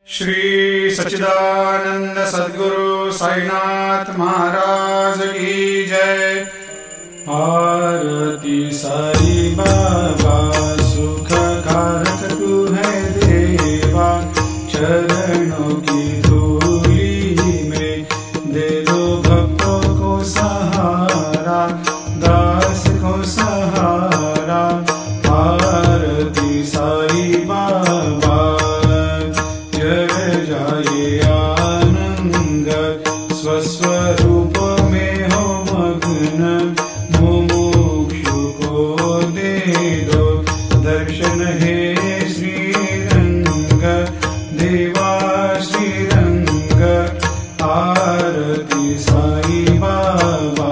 श्री सच्चिदानंद सद्गुरु साईनाथ महाराज की जय। आरती साई बाबा सुख कारक तू है देवा, चरणों की धूली में दे दो भक्तों को सहारा, दास को सहारा। आरती साई बाबा जय जाए आनंद, स्वस्वरूप में हो मग्न, मुमुक्षु को दे दो दर्शन हे श्रीरंग, देवा श्रीरंग। आरती साई बाबा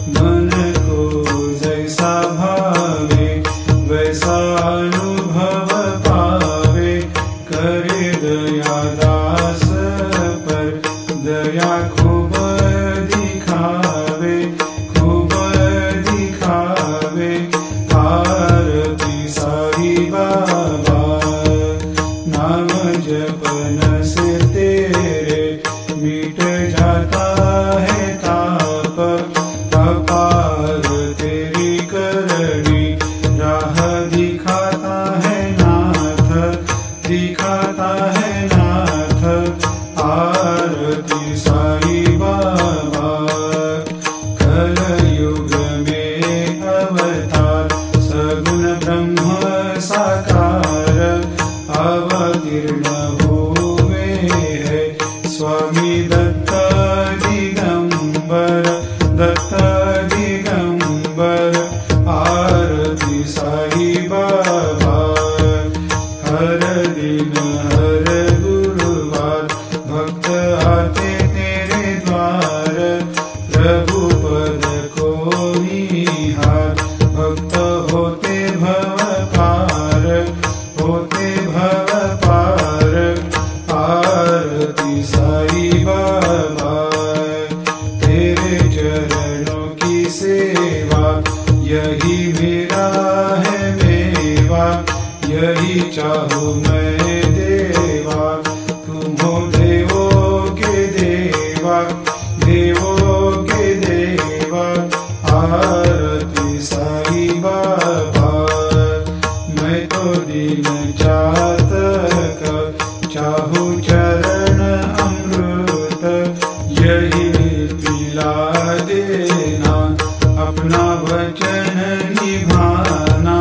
मन को जैसा भावे वैसा अनुभव पावे, करे दया दास पर दया खूब दिखावे, खूब दिखावे। आरती साई बाबा नाम जपन से तेरे मिट जाता है ताप, अपार तेरी करनी राह दिखाता है नाथ, दिखाता है नाथ। आरती साई बाबा कलयुग में अवतार, सगुण ब्रह्म साकार, अवतीर्ण हुए है स्वामी दत्त दिगंबर, दत्त दिगंबर। आरती साई बाबा हर दिन हर गुरुवार भक्त आते तेरे द्वार, प्रभु पद को निहार, भक्त होते भव पार, होते भव पार। आरती साई बाबा तेरे चरणों की सेवा, यही मेरा है मेवा, यही चाहूँ मैं देवा। तुम हो देवों के देवा, देवों के देवा। आरती साई बाबा मैं तो दीन जातक, चाहूँ चरण अमृत, यही पिला देना, अपना वचन निभाना,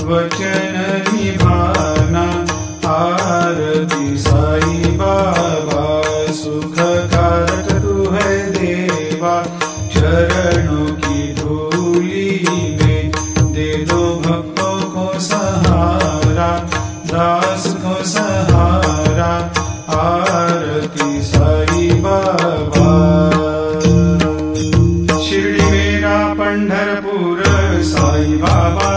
वचन निभाना। आरती साई बाबा सुख कारक तू है देवा, चरणों की धूली में दे दो भक्तों को सहारा, दास को सहारा। आरती साई बाबा शिरडी मेरा पंढरपूर, साई बाबा